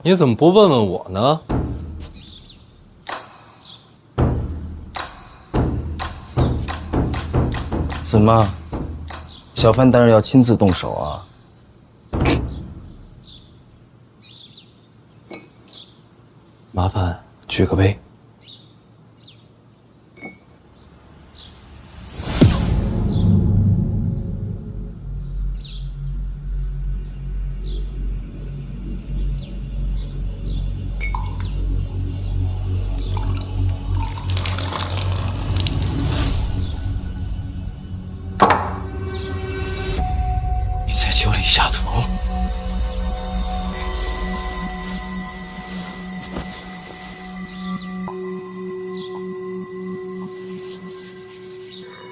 你怎么不问问我呢？怎么，小范大人要亲自动手啊？麻烦举个杯。你在酒里下毒？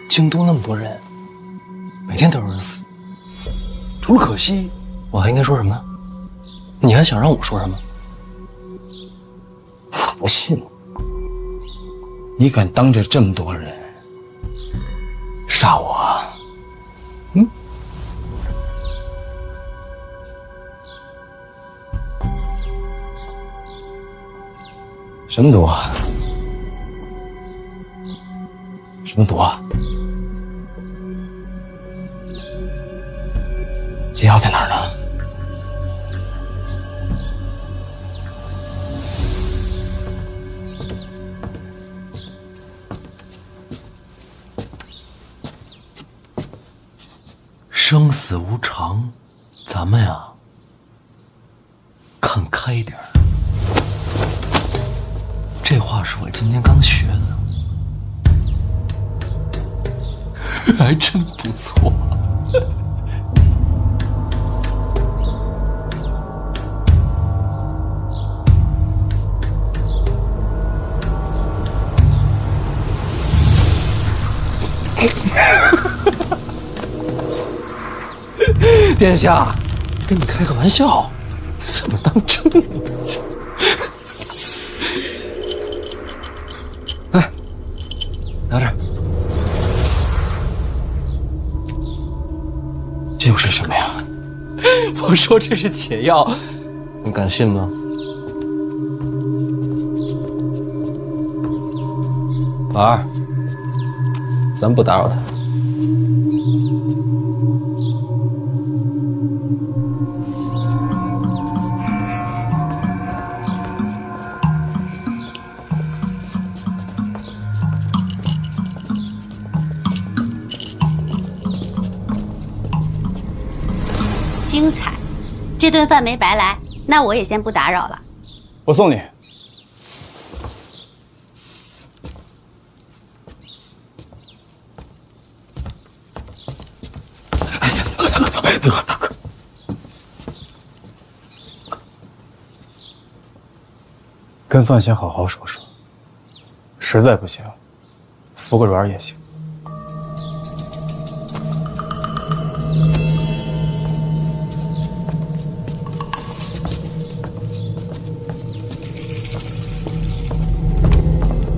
京都那么多人，每天都有人死，除了可惜，我还应该说什么？你还想让我说什么？我不信，你敢当着这么多人杀我啊？嗯？什么毒啊？什么毒啊？解药在哪儿呢？生死无常，咱们呀，看开点儿。这话是我今天刚学的，还真不错。殿下，跟你开个玩笑，怎么当真了？来，拿着。这又是什么呀？我说这是解药，你敢信吗？老二，咱不打扰他。精彩，这顿饭没白来，那我也先不打扰了。我送你。大哥，跟范闲好好说说，实在不行，服个软也行。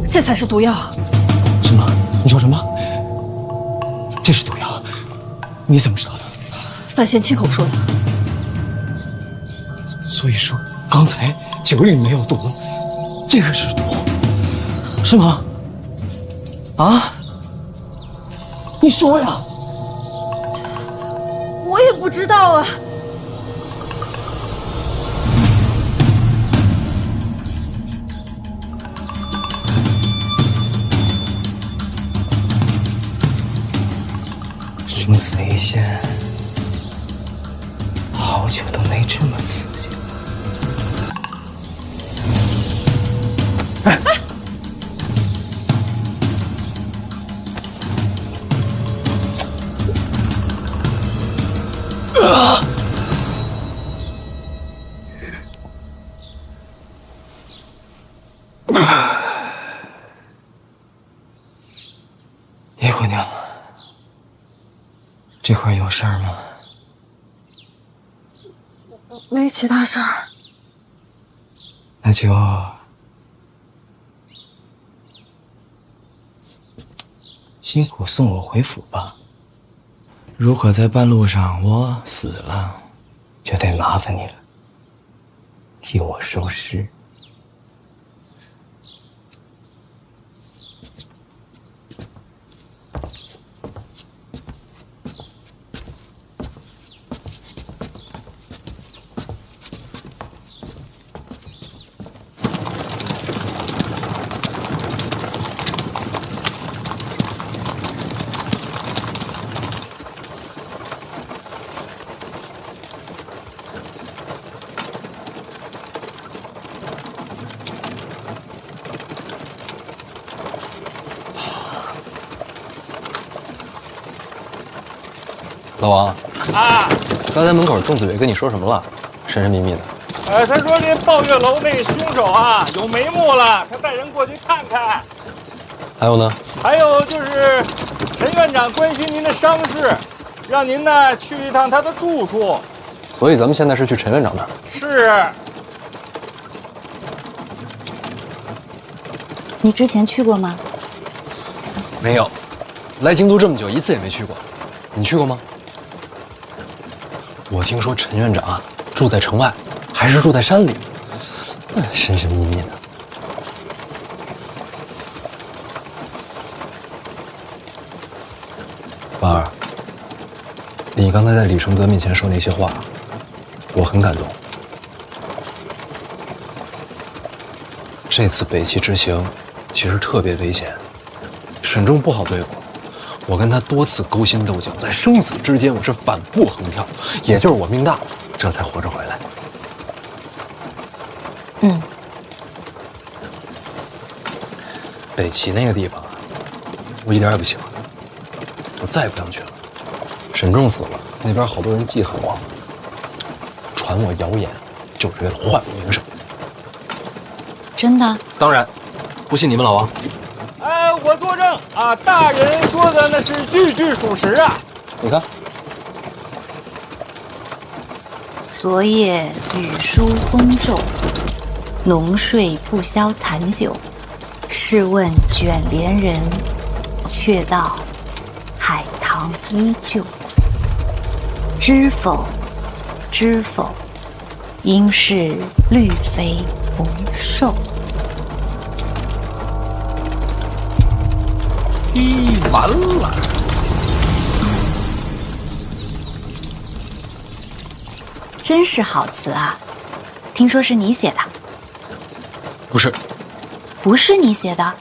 这才是毒药。什么？你说什么？这是毒药？你怎么知道的？范闲亲口说的。所以说，刚才酒里没有毒，这个是毒，是吗？啊？你说呀！我也不知道啊。生死一线，好久都没这么刺激了。叶姑娘，这会儿有事儿吗？没其他事儿。那就辛苦送我回府吧。如果在半路上我死了，就得麻烦你了。替我收尸。老王啊，刚才门口仲子伟跟你说什么了？神神秘秘的。他说这抱月楼那凶手啊有眉目了，他带人过去看看。还有呢？还有就是陈院长关心您的伤势，让您呢去一趟他的住处。所以咱们现在是去陈院长那儿。是。你之前去过吗？没有，来京都这么久，一次也没去过。你去过吗？我听说陈院长啊住在城外，还是住在山里，神神秘秘的。婉儿，你刚才在李承泽面前说那些话，我很感动。这次北齐之行其实特别危险，沈仲不好对付。我跟他多次勾心斗角，在生死之间，我是反复横跳，也就是我命大，这才活着回来。北齐那个地方，我一点也不喜欢，我再也不想去了。沈仲死了，那边好多人记恨我，传我谣言，就是为了坏我名声。真的？当然，不信你们老王。我作证啊，大人说的那是句句属实啊。你看，昨夜雨疏风骤，浓睡不消残酒。试问卷帘人，却道海棠依旧。知否，知否，应是绿肥红瘦。完了！真是好词啊！听说是你写的？不是，不是你写的？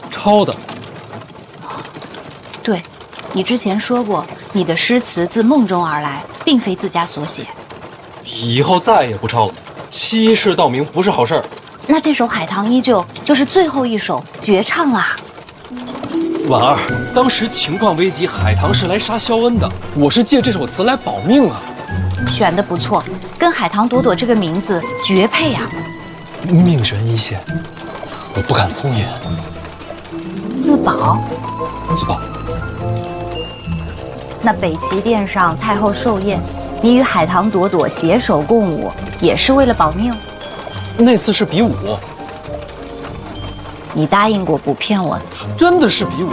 抄的。对，你之前说过，你的诗词自梦中而来，并非自家所写。以后再也不抄了，欺世盗名不是好事儿。那这首《海棠依旧》就是最后一首绝唱啦。婉儿，当时情况危急，海棠是来杀萧恩的，我是借这首词来保命啊。选的不错，跟海棠朵朵这个名字绝配啊。命悬一线，我不敢敷衍。自保？自保。那北齐殿上太后寿宴，你与海棠朵朵携手共舞，也是为了保命？那次是比武。你答应过不骗我的。真的是比武，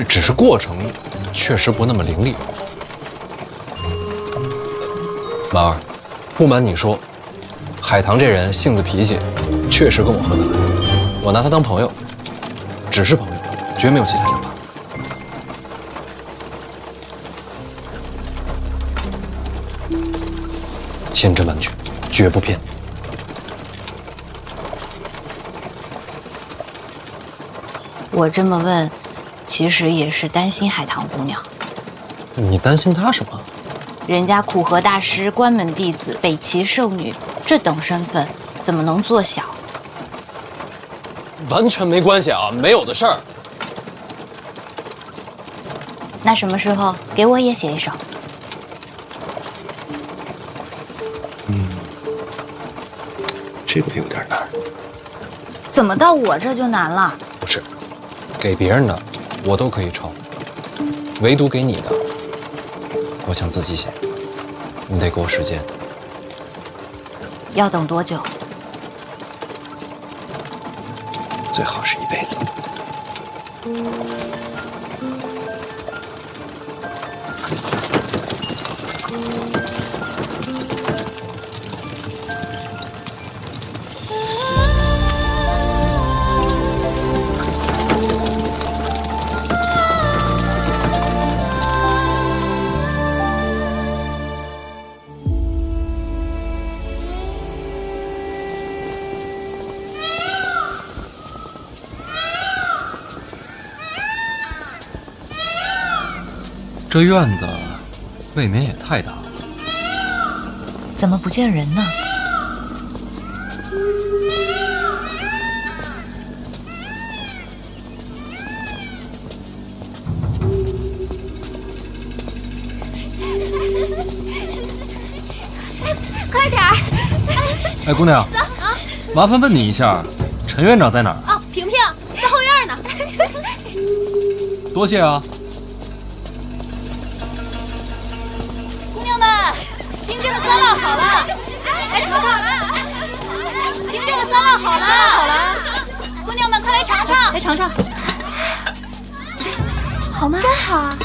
只是过程确实不那么伶俐。婉儿，不瞒你说，海棠这人性子脾气确实跟我合得来，我拿他当朋友，只是朋友，绝没有其他想法。千真万确，绝不骗你。我这么问，其实也是担心海棠姑娘。你担心她什么？人家苦荷大师、关门弟子、北齐圣女，这等身份怎么能做小？完全没关系啊，没有的事儿。那什么时候给我也写一首？这个有点难。怎么到我这就难了？不是，给别人的我都可以抄，唯独给你的，我想自己写。你得给我时间。要等多久？最好是一辈子。这院子未免也太大了。怎么不见人呢？快点儿！哎，姑娘，麻烦问你一下，陈院长在哪儿？哦，萍萍在后院呢。多谢啊。姑娘们，冰镇的酸辣好了，来尝尝。冰镇的酸辣好了，好了。姑娘们，快来尝尝，来尝尝。好吗？真好啊。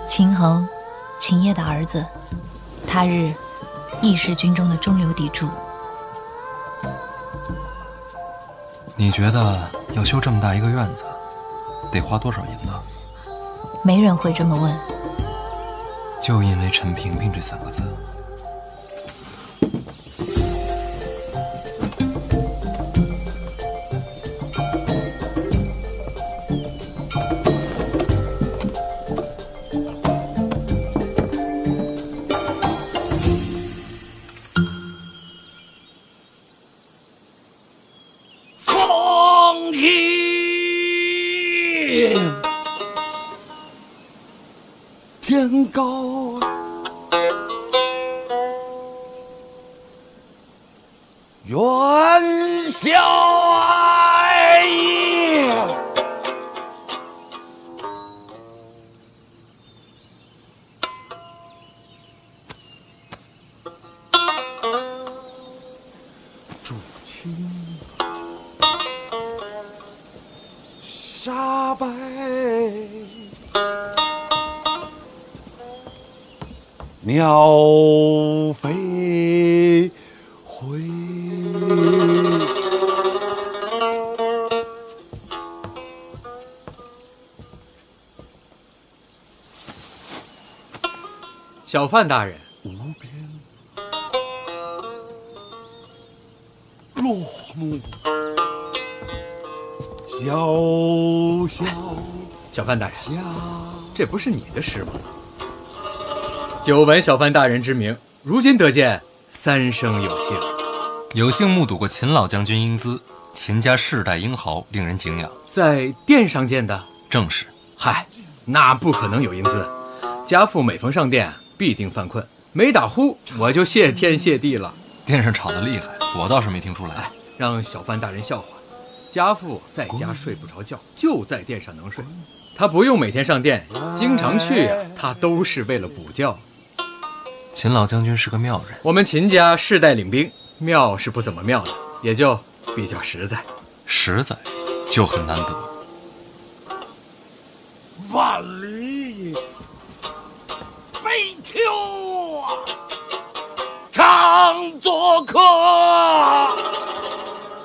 秦衡，秦业的儿子，他日义士军中的中流砥柱。你觉得要修这么大一个院子，得花多少银子？没人会这么问。就因为陈萍萍这3个字。天高，元宵哎！竹青沙白。鸟飞回，小范大人，无边落幕，潇潇小范大人，下。这不是你的诗吗？久闻小范大人之名，如今得见，三生有幸。有幸目睹过秦老将军英姿，秦家世代英豪，令人敬仰。在殿上见的？正是。嗨，那不可能有英姿。家父每逢上殿，必定犯困，没打呼，我就谢天谢地了。殿上吵得厉害，我倒是没听出来。哎，让小范大人笑话。家父在家睡不着觉，就在殿上能睡。他不用每天上殿，经常去呀，他都是为了补觉。秦老将军是个妙人，我们秦家世代领兵，妙是不怎么妙的，也就比较实在。实在就很难得。万里悲秋啊，常作客。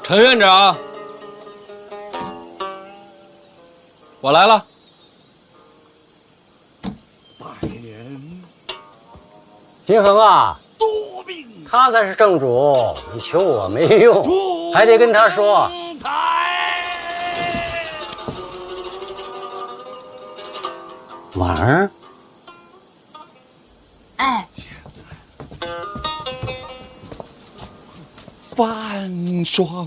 陈院长，我来了。百年秦衡啊，多病他才是正主，你求我没用，还得跟他说。婉儿，哎，半霜。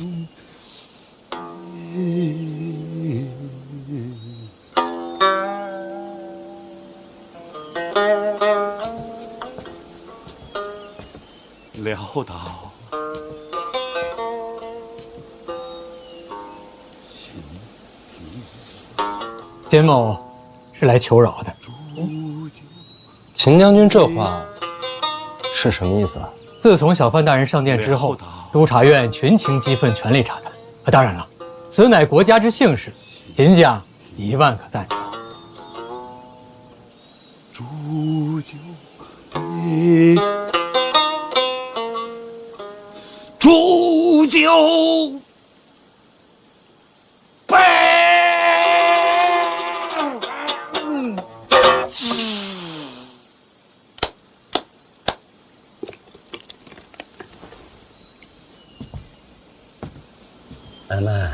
潦倒，田某是来求饶的。秦将军这话是什么意思啊？自从小范大人上殿之后，督察院群情激愤，全力查探。当然了，此乃国家之幸事，秦将1万可赞成。煮酒杯，煮酒杯。咱们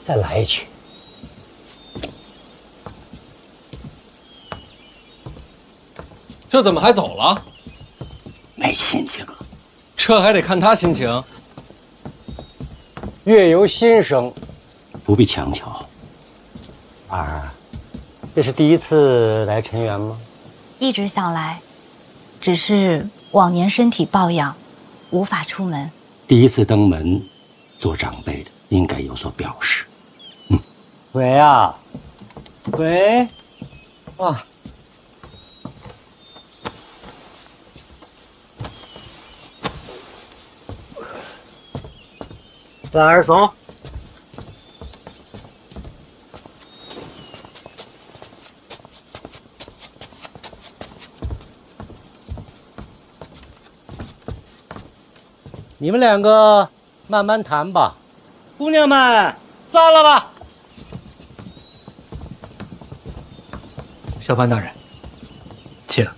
再来一曲。这怎么还走了？没心情了。这还得看他心情。月由心生，不必强求。儿，这是第一次来陈园吗？一直想来，只是往年身体抱恙，无法出门。第一次登门，做长辈的应该有所表示。喂啊，喂，啊。婉儿走。你们两个慢慢谈吧。姑娘们，散了吧。小范大人，请。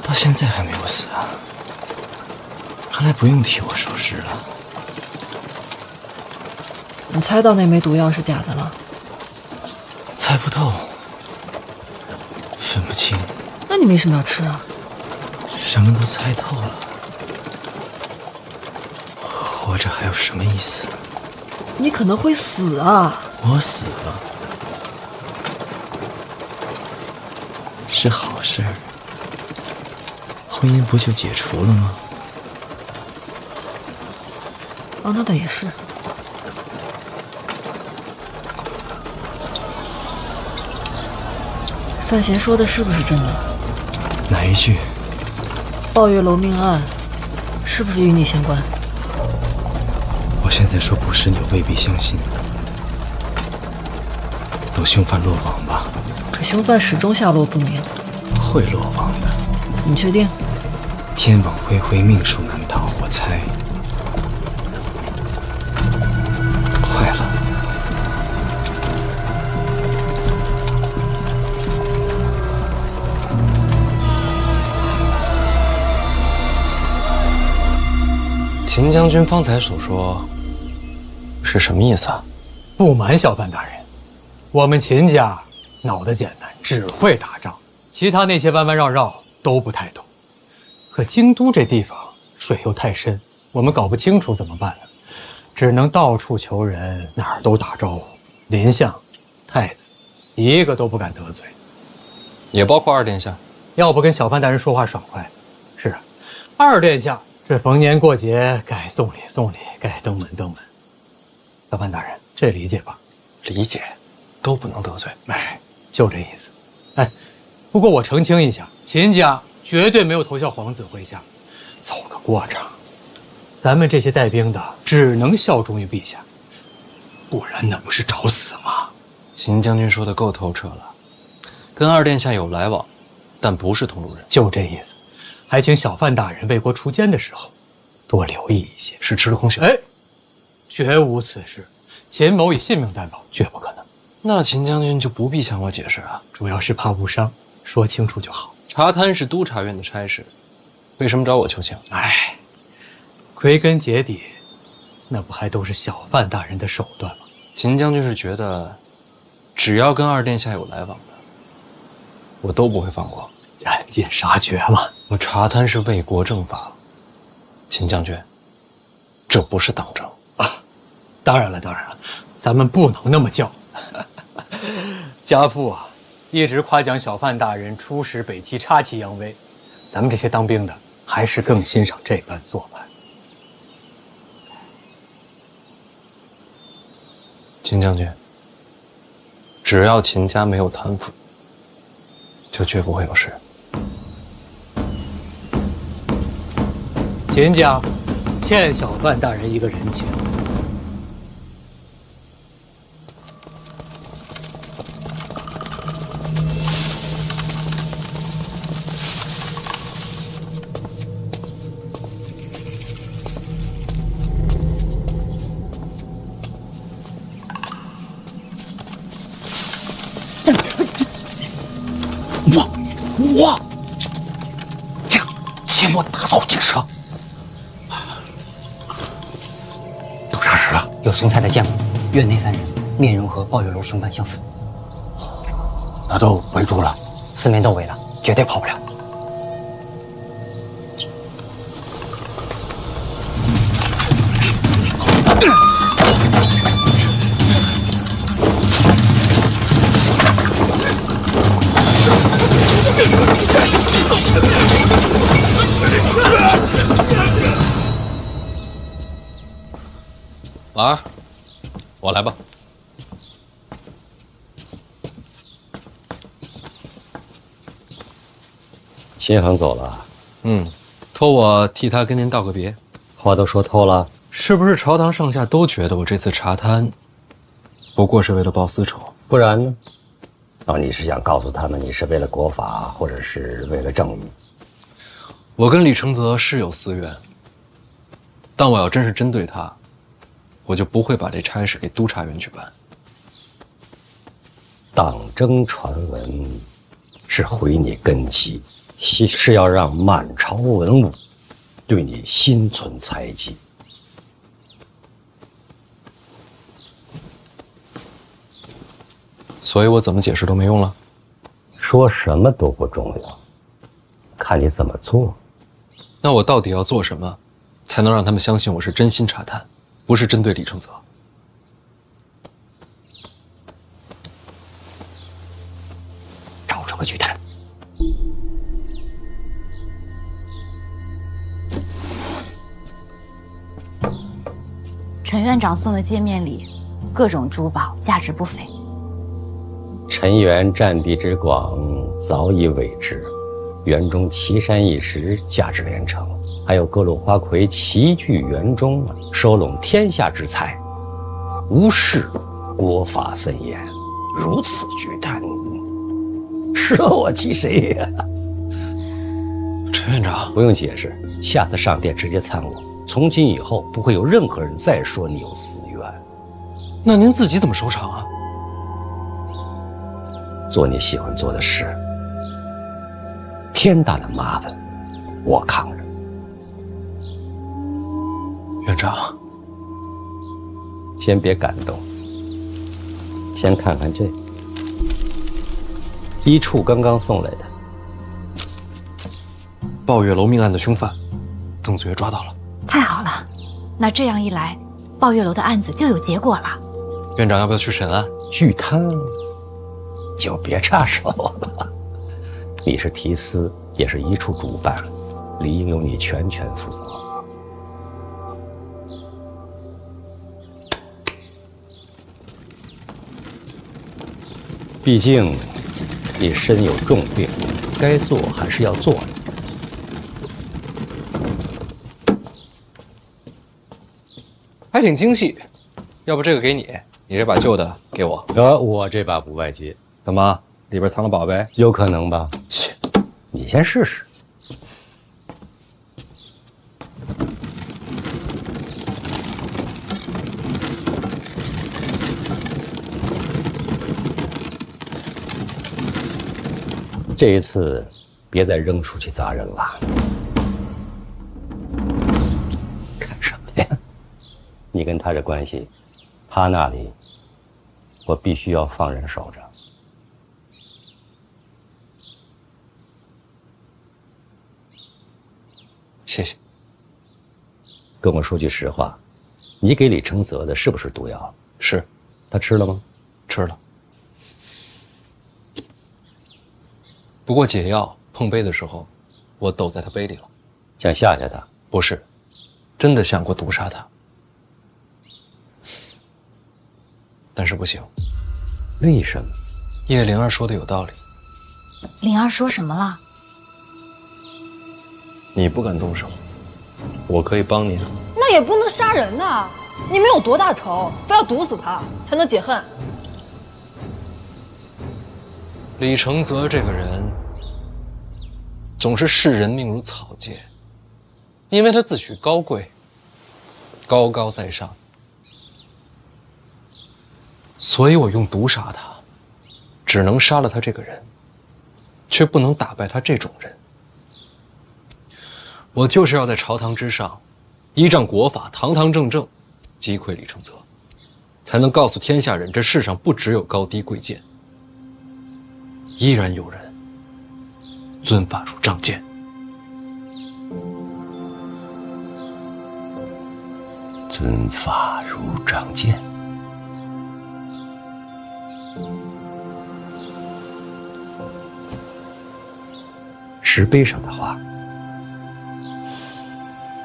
到现在还没有死啊！看来不用替我收尸了。你猜到那枚毒药是假的了？猜不透，分不清。那你为什么要吃啊？什么都猜透了，活着还有什么意思？你可能会死啊！我死了是好事儿。婚姻不就解除了吗？哦，那倒也是。范闲说的是不是真的？哪一句？抱月楼命案是不是与你相关？我现在说不是，你未必相信。等凶犯落网吧。可凶犯始终下落不明。会落网的。你确定？天网恢恢，命数难逃，我猜快了。秦将军方才所说是什么意思啊？不瞒小范大人，我们秦家脑子简单，只会打仗，其他那些弯弯绕绕都不太懂。可京都这地方水又太深，我们搞不清楚怎么办呢？只能到处求人，哪儿都打招呼。林相、太子，一个都不敢得罪。也包括二殿下。要不跟小范大人说话爽快。是啊，二殿下这逢年过节该送礼送礼，该登门登门。小范大人，这理解吧？理解，都不能得罪。哎，就这意思。哎，不过我澄清一下，秦家绝对没有投效皇子麾下，走个过场。咱们这些带兵的只能效忠于陛下，不然那不是找死吗？秦将军说的够透彻了，跟二殿下有来往，但不是同路人。就这意思，还请小范大人为国出监的时候多留意一些。是吃了空饷？哎，绝无此事，秦某以性命担保，绝不可能。那秦将军就不必向我解释啊，主要是怕误伤，说清楚就好。查贪是督察院的差事，为什么找我求情？哎，归根结底，那不还都是小范大人的手段吗？秦将军是觉得，只要跟二殿下有来往的，我都不会放过。斩尽杀绝嘛。我查贪是为国正法，秦将军，这不是党争啊！当然了，当然了，咱们不能那么叫。家父啊，一直夸奖小范大人出使北齐，插旗扬威。咱们这些当兵的，还是更欣赏这般做派。秦将军，只要秦家没有贪腐，就绝不会有事。秦家欠小范大人一个人情。我，这个切莫打草惊蛇。都啥事了？有送菜的见过，院内3人，面容和抱月楼凶犯相似。那都围住了，4面都围了，绝对跑不了。老二，我来吧。秦恒走了，托我替他跟您道个别。话都说透了，是不是朝堂上下都觉得我这次查贪，不过是为了报私仇？不然呢？你是想告诉他们你是为了国法，或者是为了正义？我跟李承泽是有私怨，但我要真是针对他，我就不会把这差事给督察院去办。党争传闻是毁你根基，是要让满朝文武对你心存猜忌。所以我怎么解释都没用了。说什么都不重要，看你怎么做。那我到底要做什么，才能让他们相信我是真心查探，不是针对李承泽？找出个巨贪。陈院长送的见面礼，各种珠宝，价值不菲。陈元占地之广，早已委之。园中奇山异石，价值连城，还有各路花魁齐聚园中，收拢天下之财。无视国法森严，如此巨贪，舍我其谁呀？陈院长，不用解释，下次上殿直接参我。从今以后，不会有任何人再说你有私怨。那您自己怎么收场啊？做你喜欢做的事，天大的麻烦，我扛着。院长，先别感动，先看看这一处刚刚送来的抱月楼命案的凶犯，邓子越抓到了。太好了，那这样一来，抱月楼的案子就有结果了。院长要不要去审案？巨贪就别插手了。你是提司，也是一处主办，理应由你全权负责。毕竟你身有重病，该做还是要做的。还挺精细，要不这个给你，你这把旧的给我。我这把不外接，怎么里边藏了宝贝？有可能吧？切，你先试试。这一次，别再扔出去砸人了。看什么呀？你跟他这关系，他那里，我必须要放人守着。谢谢。跟我说句实话，你给李承泽的是不是毒药？是。他吃了吗？吃了。不过解药碰杯的时候，我抖在他杯里了。想吓吓他？不是，真的想过毒杀他，但是不行。为什么？叶灵儿说的有道理。灵儿说什么了？你不敢动手，我可以帮你。那也不能杀人呐！你们有多大仇，非要毒死他才能解恨？李承泽这个人，总是视人命如草芥，因为他自诩高贵，高高在上，所以我用毒杀他，只能杀了他这个人，却不能打败他这种人。我就是要在朝堂之上，依仗国法，堂堂正正击溃李承泽，才能告诉天下人，这世上不只有高低贵贱，依然有人尊法如仗剑。尊法如仗剑。石碑上的话，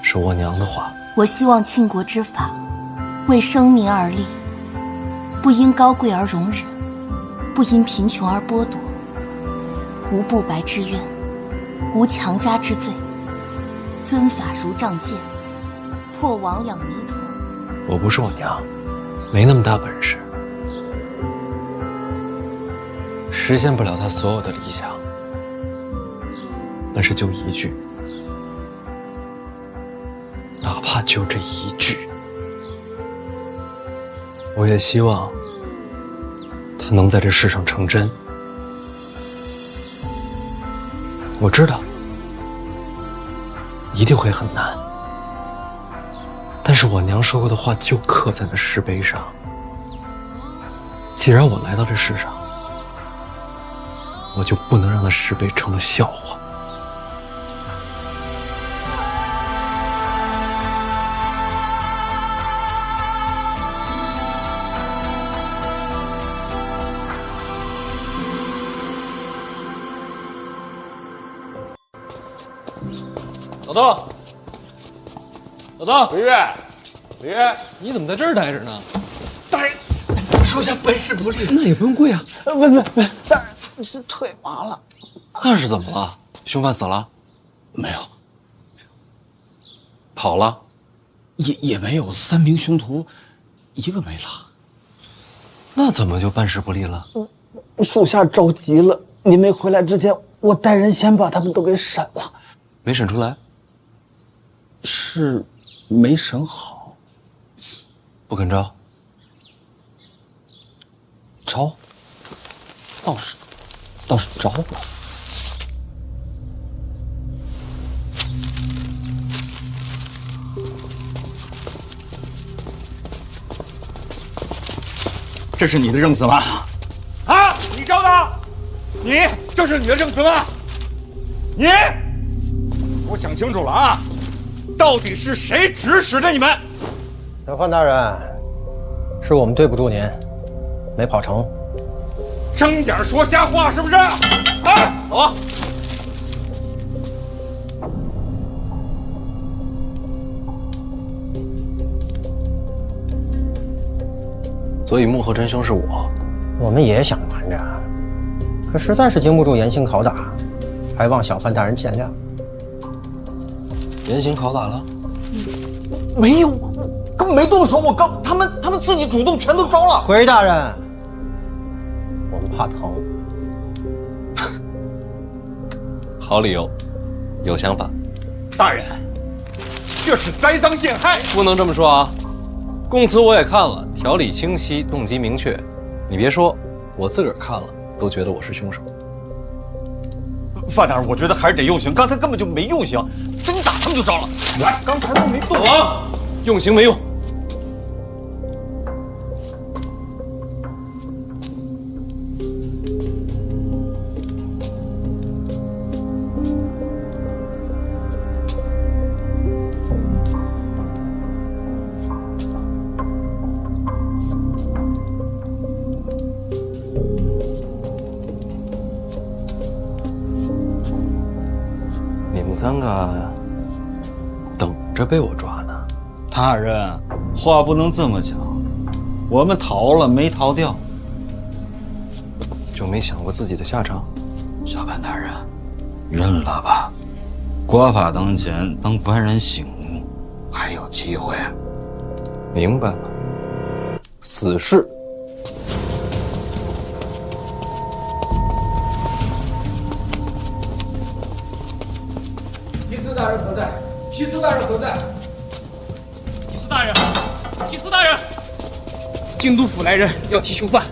是我娘的话。我希望庆国之法，为生民而立，不因高贵而容忍，不因贫穷而剥夺，无不白之冤，无强加之罪，尊法如仗剑，破亡两弥虫。我不是我娘，没那么大本事，实现不了她所有的理想，但是就一句，哪怕就这一句，我也希望她能在这世上成真。我知道一定会很难，但是我娘说过的话就刻在那石碑上。既然我来到这世上，我就不能让那石碑成了笑话。老邓，老邓，李月，李月，你怎么在这儿待着呢？大人，属下本事不利。那也不用跪啊。不，大人是腿麻了。那是怎么了？凶犯死了？没有。跑了？也没有，3名凶徒，一个没了。那怎么就办事不利了？属下着急了，您没回来之前，我带人先把他们都给审了。没审出来？是没审好。不肯招？招？倒是招了。这是你的证词吗？啊，你招的？你这是你的证词吗？你，我想清楚了啊！到底是谁指使着你们？审判大人，是我们对不住您，没跑成。睁眼说瞎话是不是？啊，走啊！所以幕后真凶是我。我们也想瞒着，可实在是经不住严刑拷打，还望小范大人见谅。严刑拷打了？没有，根本没动手。我刚他们自己主动全都招了。回大人，我们怕疼。好理由，有想法。大人，这是栽赃陷害，不能这么说啊！供词我也看了，条理清晰，动机明确。你别说，我自个儿看了都觉得我是凶手。范大人，我觉得还是得用刑，刚才根本就没用刑，真打他们就招了。来，刚才都没动。大王，用刑没用。3个等着被我抓呢。大人，话不能这么讲，我们逃了没逃掉，就没想过自己的下场。小潘大人，认了吧，国法当前，等官人醒悟，还有机会。明白了，死士。提司大人何在？提司大人何在？提司大人，提司大人，京都府来人要提凶犯，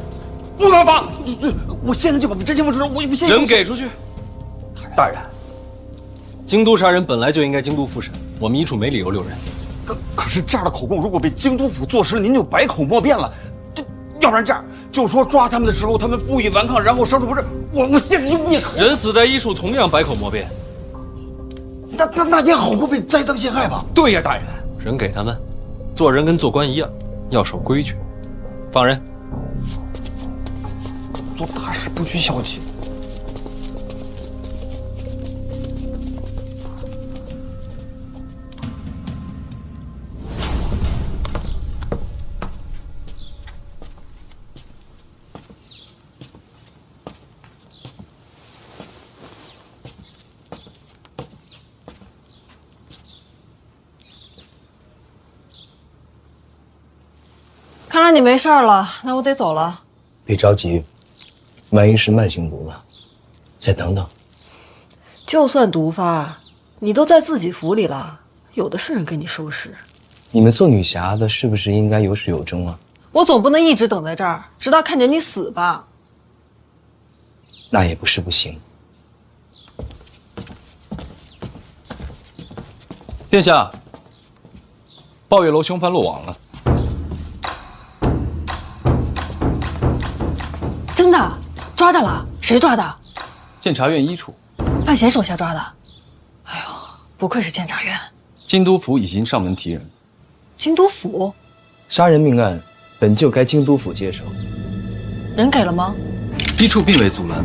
不能放！我现在就把真相知道，我也不信。人给出去。大人，京都杀人本来就应该京都复审，我们一处没理由留人。可是这样的口供，如果被京都府坐实，您就百口莫辩了。要不然这样，就说抓他们的时候，他们负隅顽抗，然后伤处不治。我现在就灭口。人死在一处，同样百口莫辩。那也好过被栽赃陷害吧？对呀，大人。人给他们，做人跟做官一样，要守规矩。放人。做大事不拘小节。看来你没事了，那我得走了。别着急，万一是慢性毒呢？再等等。就算毒发，你都在自己府里了，有的是人给你收拾。你们做女侠的，是不是应该有始有终啊？我总不能一直等在这儿，直到看见你死吧？那也不是不行。殿下，抱月楼凶犯落网了。真的？抓着了？谁抓的？监察院一处。范闲手下抓的。哎呦，不愧是监察院。京都府已经上门提人。京都府？杀人命案本就该京都府接手。人给了吗？一处并未阻拦，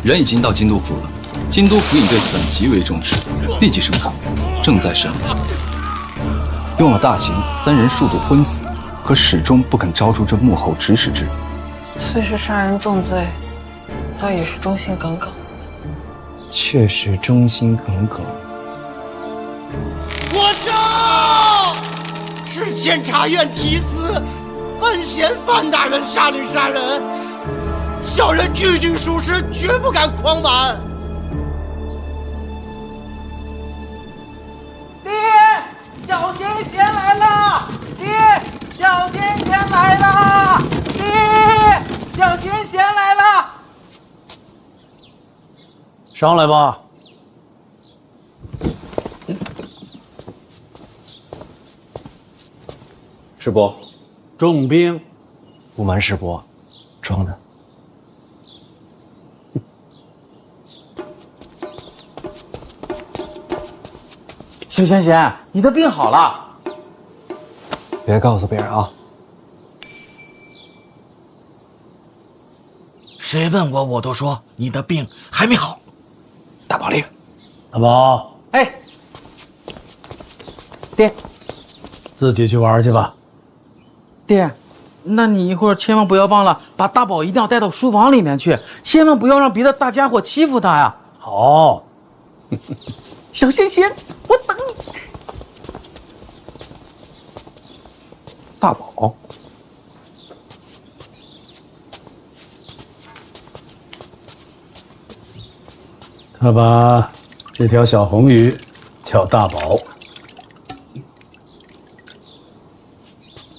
人已经到京都府了。京都府尹对此案极为重视，立即升堂，正在审理。用了大刑，3人数度昏死，可始终不肯招出这幕后指使之人。虽是杀人重罪，倒也是忠心耿耿。确实忠心耿耿。我诏，是监察院提司范闲范大人下令杀人，小人句句属实，绝不敢诓瞒。爹，小贤贤来了！爹，小贤贤来了！爹，小贤贤来了！上来吧。师伯，重兵。不瞒师伯，装的。贤，你的病好了。别告诉别人啊。谁问我，我都说你的病还没好。大宝令，大宝，哎，爹，自己去玩去吧。爹，那你一会儿千万不要忘了把大宝一定要带到书房里面去，千万不要让别的大家伙欺负他呀。好，小仙仙，我等你。大宝，他把这条小红鱼叫大宝，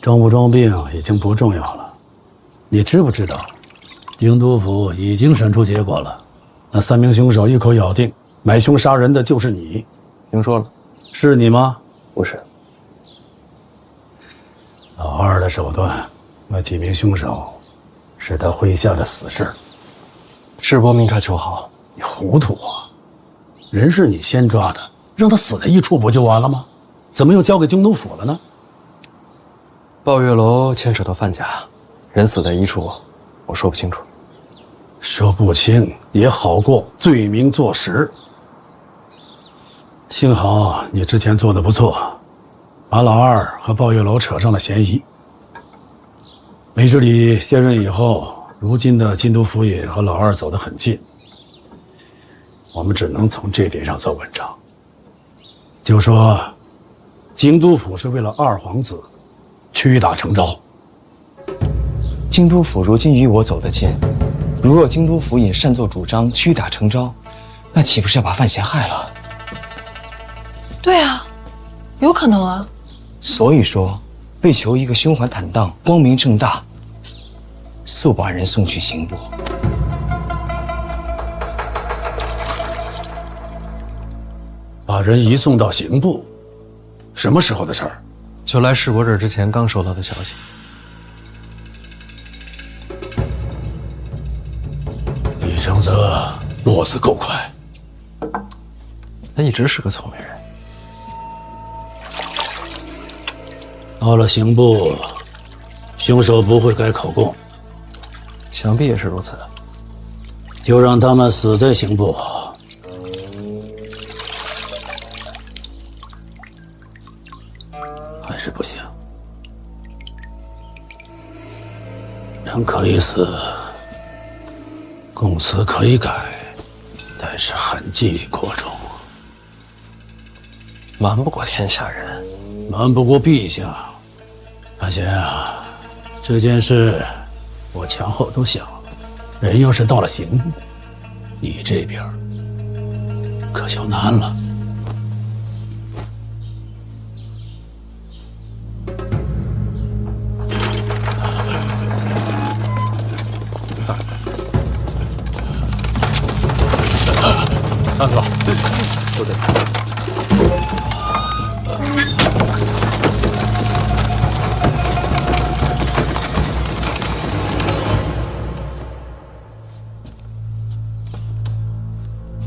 装不装病已经不重要了。你知不知道，京都府已经审出结果了？那3名凶手一口咬定买凶杀人的就是你。听说了，是你吗？不是。老二的手段，那几名凶手是他麾下的死士。智伯明察秋毫，你糊涂啊！人是你先抓的，让他死在一处不就完了吗？怎么又交给京都府了呢？抱月楼牵扯到范家，人死在一处，我说不清楚。说不清也好过罪名坐实。幸好你之前做的不错，把老二和抱月楼扯上了嫌疑。梅之礼卸任以后，如今的京都府也和老二走得很近，我们只能从这点上做文章。就说京都府是为了二皇子屈打成招。京都府如今与我走得近，如若京都府也擅作主张屈打成招，那岂不是要把范闲害了？对啊，有可能啊。所以说，为求一个胸怀坦荡、光明正大，速把人送去刑部。把人移送到刑部，什么时候的事儿？就来世伯这儿之前刚收到的消息。李承泽落子够快，他一直是个聪明人。到了刑部，凶手不会改口供，想必也是如此。就让他们死在刑部。还是不行，人可以死，供词可以改，但是痕迹过重，瞒不过天下人，瞒不过陛下。范闲啊，这件事我前后都想了，人要是到了刑部，你这边可就难了。大哥，就这。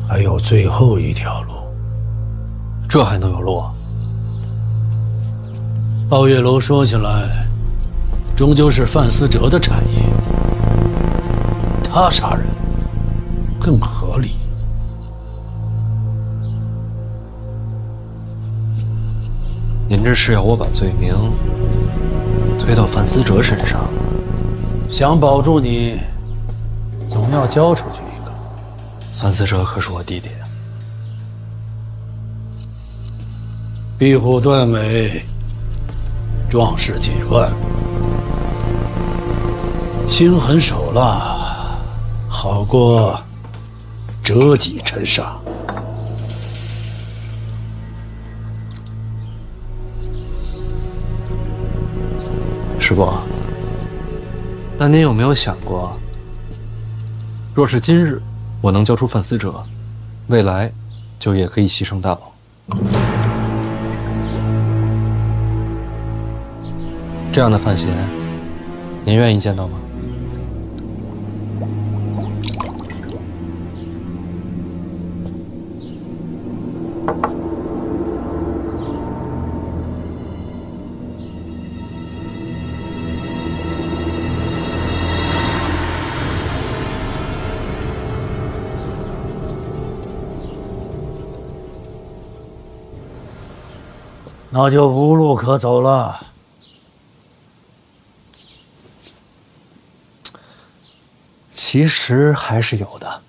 还有最后一条路，这还能有路？抱月楼说起来，终究是范思哲的产业，他杀人更合理。您这是要我把罪名推到范思哲身上？想保住你，总要交出去一个。范思哲可是我弟弟，壁虎断尾，壮士几万，心狠手辣，好过折戟沉沙。师伯，那您有没有想过，若是今日我能交出范思哲，未来就也可以牺牲大宝？这样的范闲，您愿意见到吗？那就无路可走了。其实还是有的。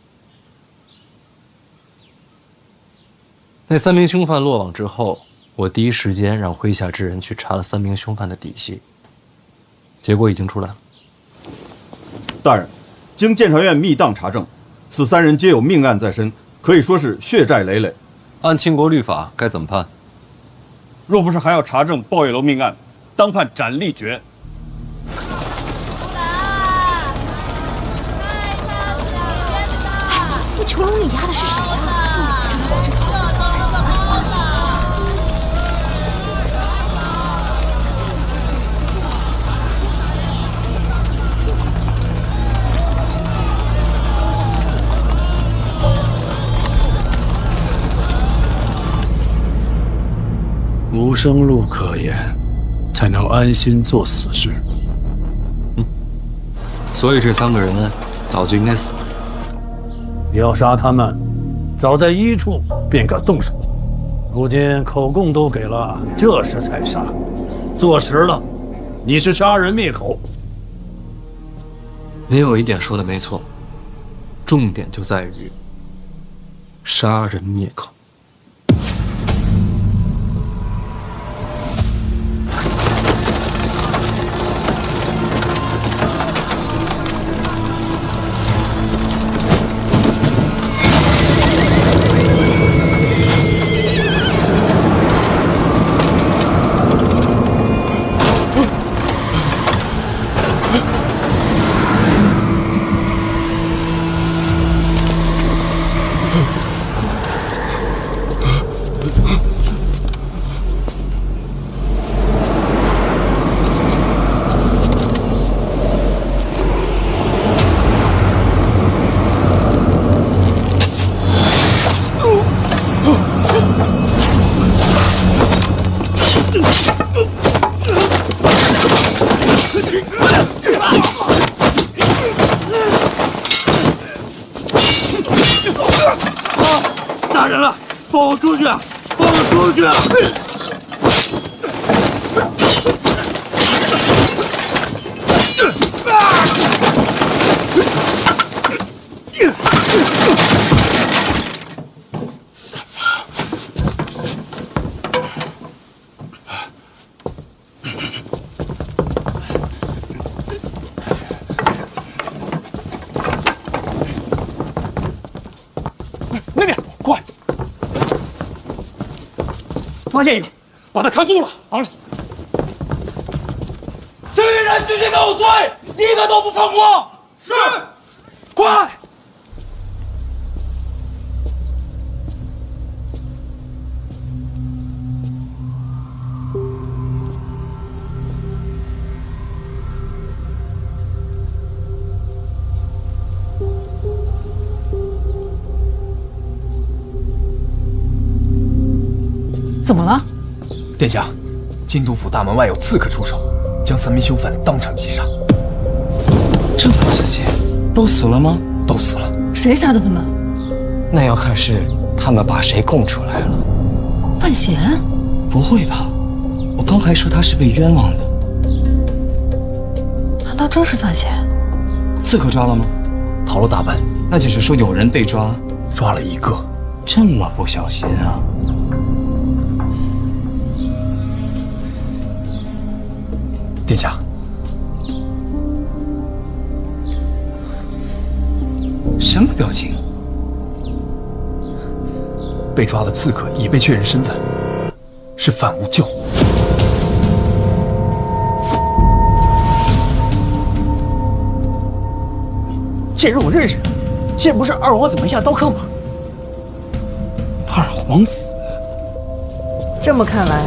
那3名凶犯落网之后，我第一时间让麾下之人去查了3名凶犯的底细，结果已经出来了。大人，经监察院密档查证，此3人皆有命案在身，可以说是血债累累。按秦国律法，该怎么判？若不是还要查证鲍月楼命案，当判斩立决。那囚笼里压的是谁啊？无生路可言，才能安心做死事。所以这3个人早就应该死了。要杀他们，早在1处便该动手。如今口供都给了，这时才杀，坐实了你是杀人灭口。您有一点说的没错，重点就在于杀人灭口。杀人了！放我出去！放我出去！那边，快！发现一个，把他看住了。好了，这些人直接给我追，一个都不放过！是，快！怎么了？殿下，京都府大门外有刺客出手，将3名凶犯当场击杀。这么刺激，都死了吗？都死了。谁杀的他们？那要看是他们把谁供出来了。范闲？不会吧？我刚还说他是被冤枉的。难道真是范闲？刺客抓了吗？逃了大半。那就是说有人被抓，抓了1个。这么不小心啊！殿下，什么表情？被抓的刺客已被确认身份，是范无咎。这人我认识，这不是二皇子门下刀客吗？二皇子，这么看来，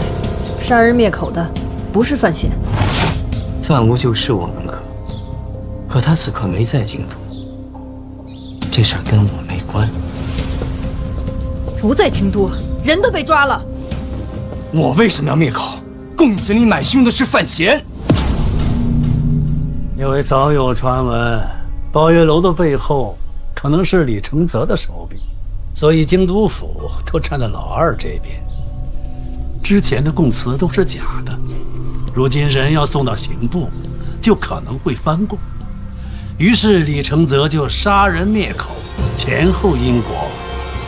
杀人灭口的不是范闲。范无咎是我门客，可他此刻没在京都，这事儿跟我没关。不在京都，人都被抓了。我为什么要灭口？供词里买凶的是范闲。因为早有传闻，宝月楼的背后可能是李承泽的手笔，所以京都府都站在老二这边。之前的供词都是假的。如今人要送到刑部，就可能会翻供，于是李承泽就杀人灭口，前后因果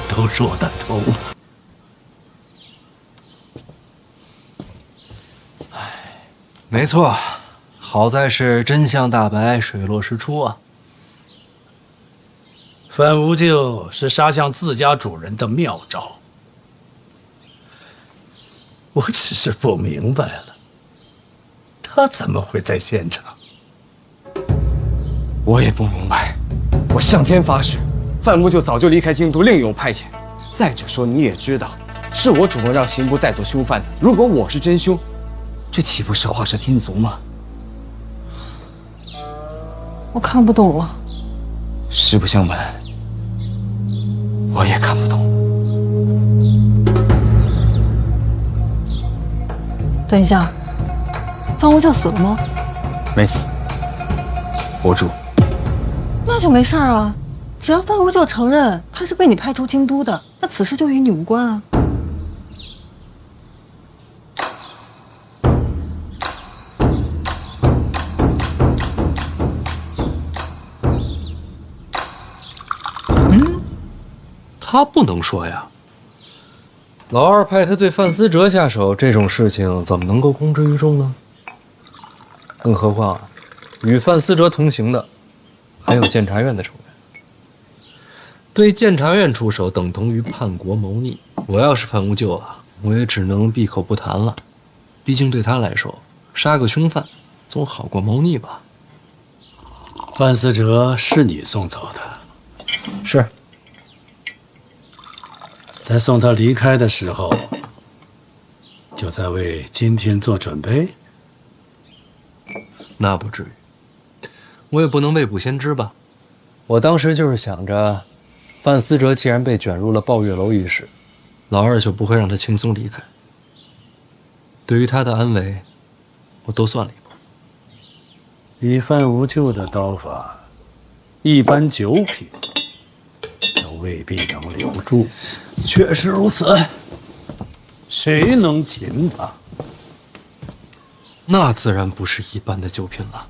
都说得通。没错，好在是真相大白，水落石出啊。范无咎是杀向自家主人的妙招，我只是不明白了，他怎么会在现场？我也不明白，我向天发誓，范无咎早就离开京都，另有派遣。再者说，你也知道，是我主动让刑部带走凶犯的。如果我是真凶，这岂不是画蛇添足吗？我看不懂了。实不相瞒，我也看不懂。等一下，范无咎死了吗？没死，活住。那就没事儿啊，只要范无咎承认他是被你派出京都的，那此事就与你无关啊。他不能说呀。老二派他对范思哲下手，这种事情怎么能够公之于众呢？更何况啊，与范思哲同行的还有监察院的成员，对监察院出手等同于叛国谋逆。我要是范无咎啊，我也只能闭口不谈了。毕竟对他来说，杀个凶犯总好过谋逆吧。范思哲是你送走的？是。在送他离开的时候，就在为今天做准备？那不至于，我也不能未卜先知吧。我当时就是想着，范思哲既然被卷入了抱月楼一事，老二就不会让他轻松离开。对于他的安危，我多算了一步。以范无咎的刀法，一般九品都未必能留住。确实如此，谁能擒他？那自然不是一般的九品了。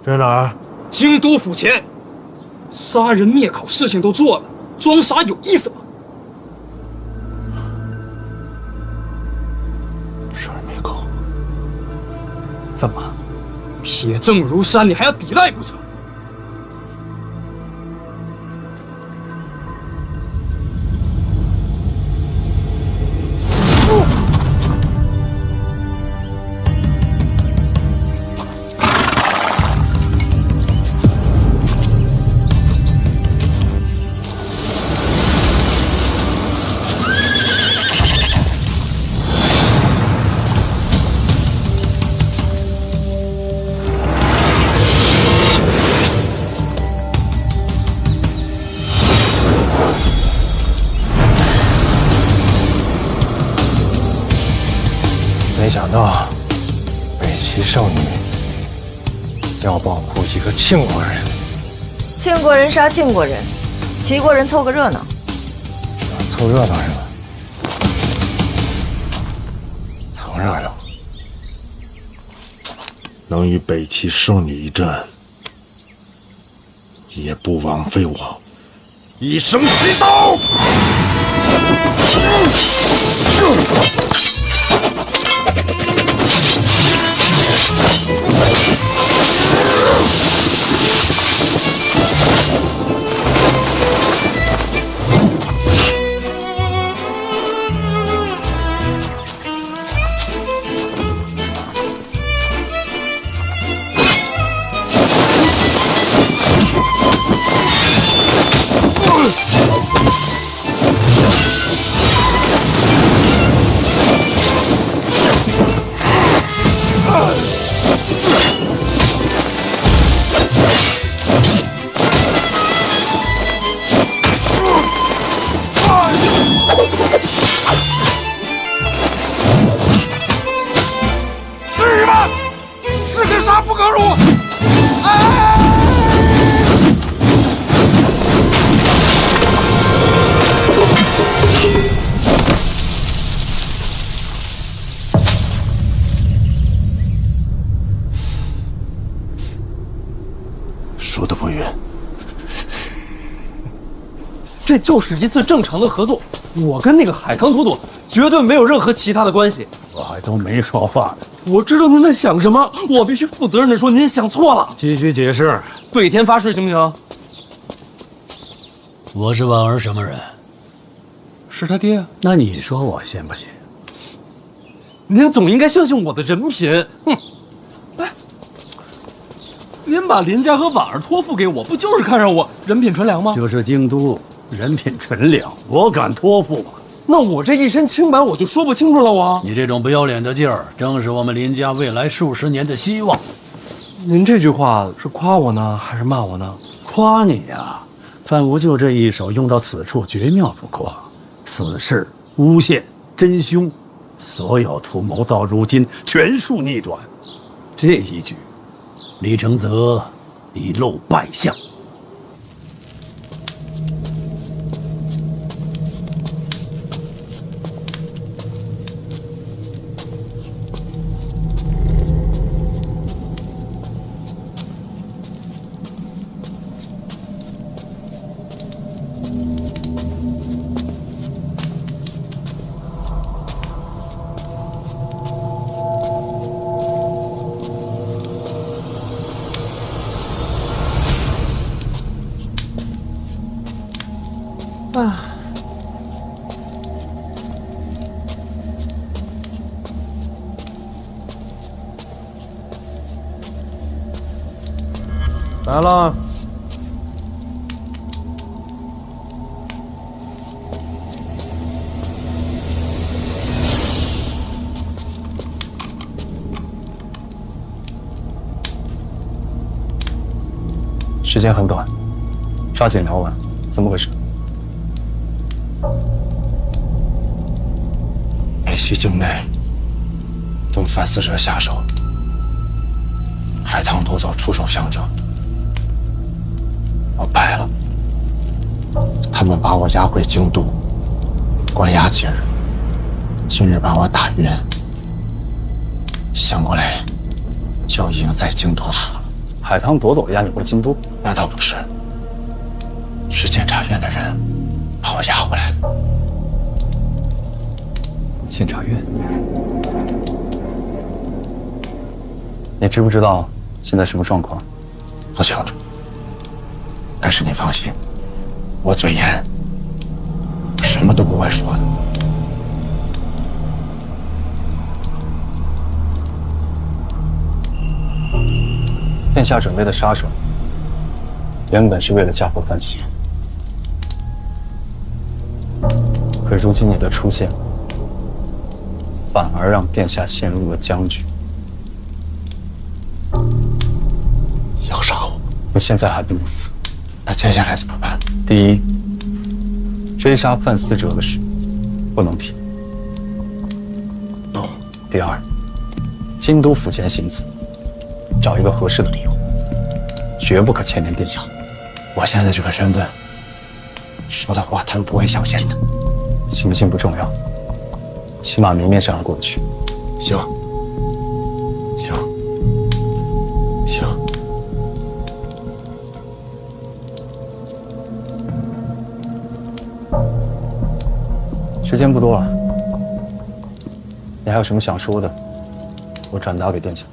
这哪儿？京都府前，杀人灭口事情都做了，装傻有意思吗？杀人灭口？怎么？铁证如山，你还要抵赖不成？没想到北齐圣女要保护一个庆国人。庆国人杀庆国人，齐国人凑个热闹。凑热闹是吧？凑热闹，能与北齐圣女一战，也不枉费我一生祈祷。至于吗？士可杀不可辱！这就是一次正常的合作。我跟那个海棠图图绝对没有任何其他的关系。我还都没说话呢。我知道您在想什么，我必须负责任的说，您想错了。继续解释。对天发誓，行不行？我是婉儿什么人？是他爹。那你说我信不信？您总应该相信我的人品。哼，哎，您把林家和婉儿托付给我，不就是看上我人品纯良吗？这是京都，人品纯良，我敢托付吗？那我这一身清白，我就说不清楚了。我，你这种不要脸的劲儿，正是我们林家未来数十年的希望。您这句话是夸我呢，还是骂我呢？夸你呀！范无咎这一手用到此处，绝妙不过。此事诬陷真凶，所有图谋到如今全数逆转。这一局，李承泽已露败相。来了。时间很短，抓紧聊完。怎么回事？北西境内对犯死者下手，海棠夺走出手相救，我败了。他们把我押回京都，关押几日，今日把我打晕，醒过来就已经在京都府了。海棠夺走押你回京都？那倒不是，是监察院的人把我押回来的。监察院，你知不知道现在什么状况？不清楚，但是你放心，我嘴严，什么都不会说的。殿下准备的杀手，原本是为了嫁祸范闲，可如今你的出现，反而让殿下陷入了僵局。要杀我？我现在还不能死，那接下来怎么办？第一，追杀犯死者的事不能提。懂。第二，京都府前行刺，找一个合适的理由，绝不可牵连殿下。我现在这个身份，说的话他们不会相信的。信不信不重要，起码明面上要过得去。行，行，行。时间不多了，你还有什么想说的，我转达给殿下。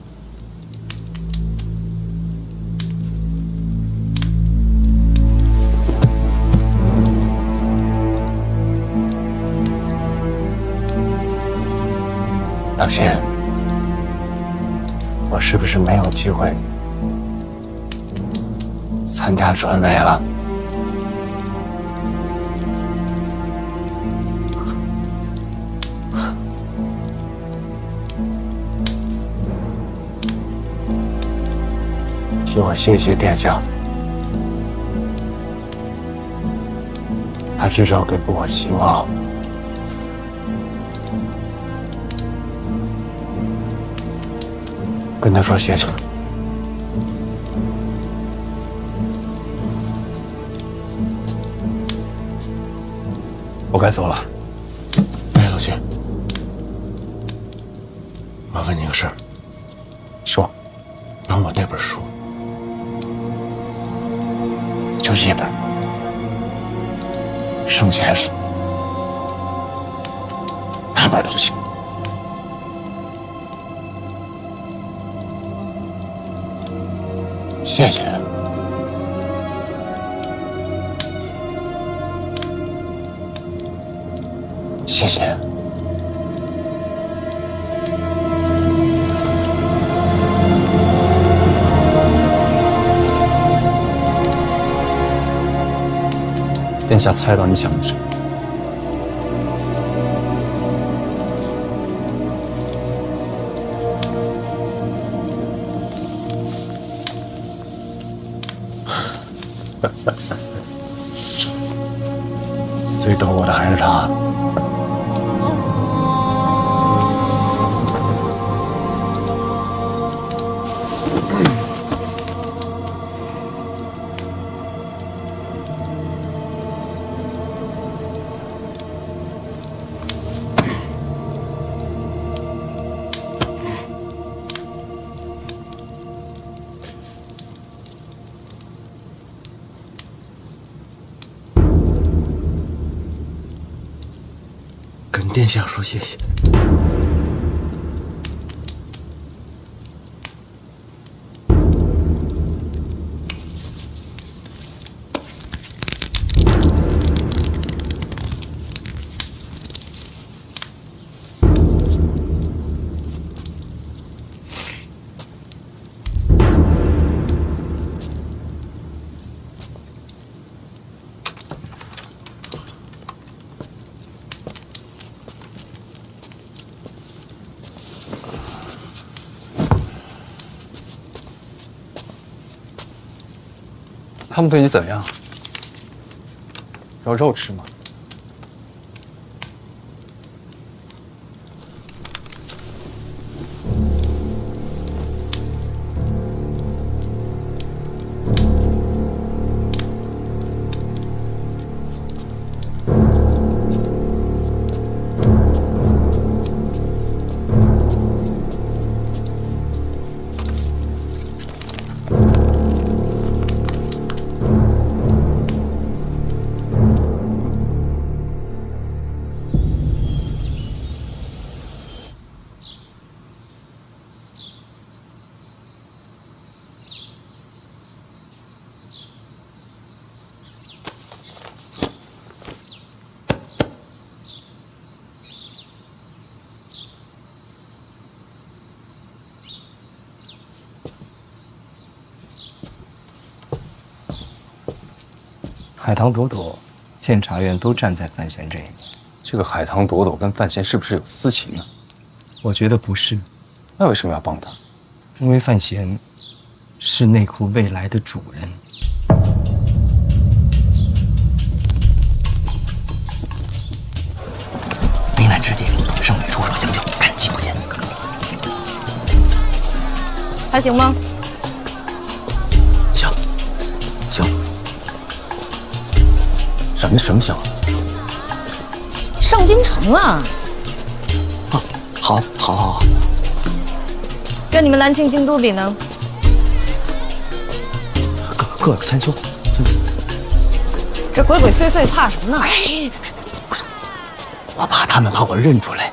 良心，我是不是没有机会参加转委了？替我谢谢殿下，他至少给过我希望。跟他说谢谢。我该走了。哎，老秦，麻烦你个事儿。说。帮我带本书，就一本，圣贤书，哪本都行。谢谢。谢谢。殿下猜到你想的什么？最懂我的还是他。跟殿下说谢谢。他们对你怎样？有肉吃吗？海棠朵朵、监察院都站在范闲这一面。这个海棠朵朵跟范闲是不是有私情呢？我觉得不是。那为什么要帮他？因为范闲是内库未来的主人。危难之际，圣女出手相救，感激不尽。还行吗？行，行。什么行？上京城了。啊，好。跟你们兰庆京都比呢？各有千秋。这鬼鬼祟祟怕什么呢？哎，我怕他们把我认出来。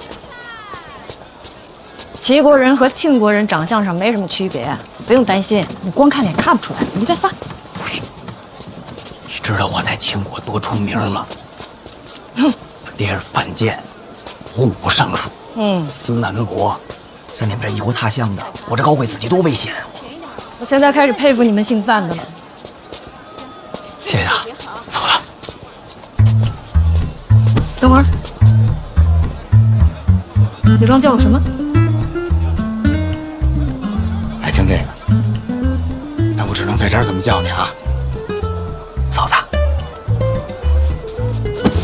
齐国人和庆国人长相上没什么区别，不用担心，你光看脸看不出来。你再放。你知道我在秦国多出名吗？我爹是范建，武尚书，司南国，像你们这异国他乡的，我这高贵子弟多危险！我现在开始佩服你们姓范的了。谢谢啊，走了。等会儿，你刚叫我什么？爱听这个，那我只能在这儿这么叫你啊。嫂子，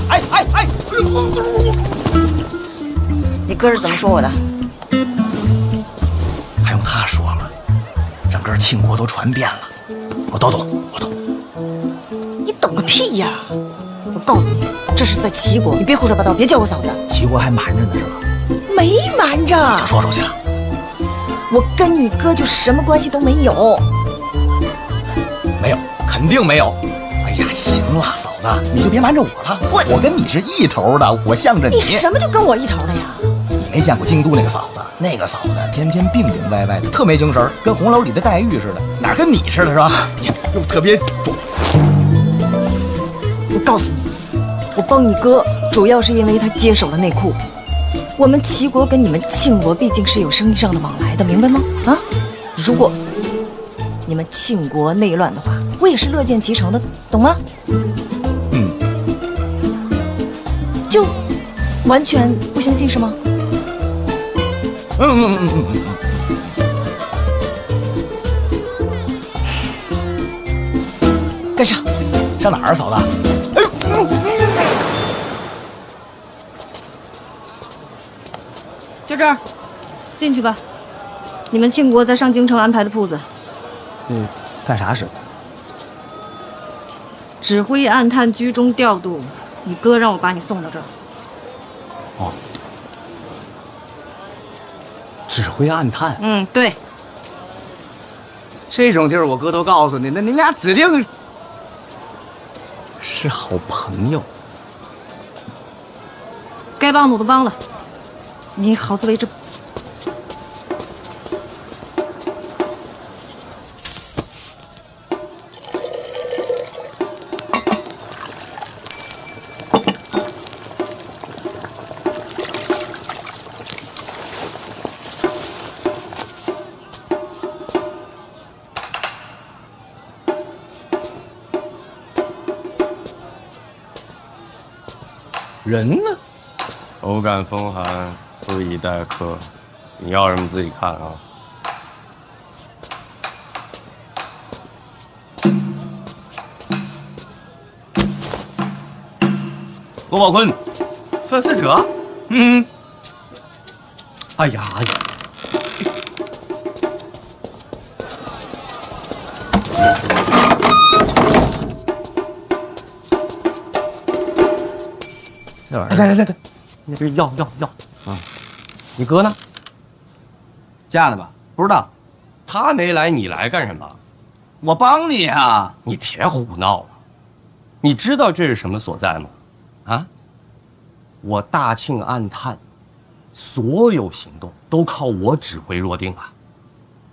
哎！你哥是怎么说我的？还用他说吗？整个庆国都传遍了，我都懂。你懂个屁呀！我告诉你，这是在齐国，你别胡说八道，别叫我嫂子。齐国还瞒着呢是吧？没瞒着。你想说出去啊？我跟你哥就什么关系都没有。没有，肯定没有。哎呀，行了，嫂子，你就别瞒着我了。我跟你是一头的，我向着你。你什么就跟我一头的呀？你没见过京都那个嫂子？那个嫂子天天病病歪歪的，特没精神，跟红楼里的黛玉似的，哪跟你似的，是吧？你又特别壮。我告诉你，我帮你哥主要是因为他接手了内库。我们齐国跟你们庆国毕竟是有生意上的往来的，明白吗？啊，如果你们庆国内乱的话，我也是乐见其成的，懂吗？就完全不相信是吗？跟上。上哪儿，嫂子？哎呦！就这儿，进去吧。你们庆国在上京城安排的铺子。干啥使的？指挥暗探居中调度，你哥让我把你送到这儿。哦，指挥暗探。对。这种地儿我哥都告诉你，那你俩指定是好朋友。该帮的我都帮了，你好自为之。人呢？偶感风寒，不宜待客。你要什么自己看啊。罗宝坤，犯死者。哎呀哎呀！这玩意儿，来，你这要啊！你哥呢？嫁了吧？不知道。他没来，你来干什么？我帮你啊！你别胡闹了。你知道这是什么所在吗？啊！我大庆暗探，所有行动都靠我指挥若定啊！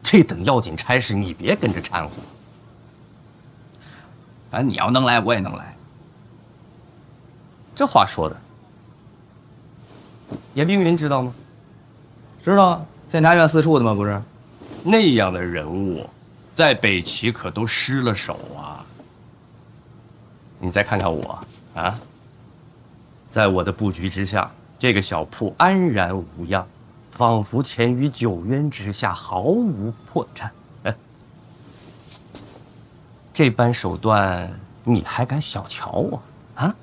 这等要紧差事，你别跟着掺和。反正你要能来，我也能来。这话说的，严冰云知道吗？知道啊，监察院四处的吗？不是，那样的人物，在北齐可都失了手啊。你再看看我啊，在我的布局之下，这个小铺安然无恙，仿佛潜于九渊之下，毫无破绽。这般手段，你还敢小瞧我啊？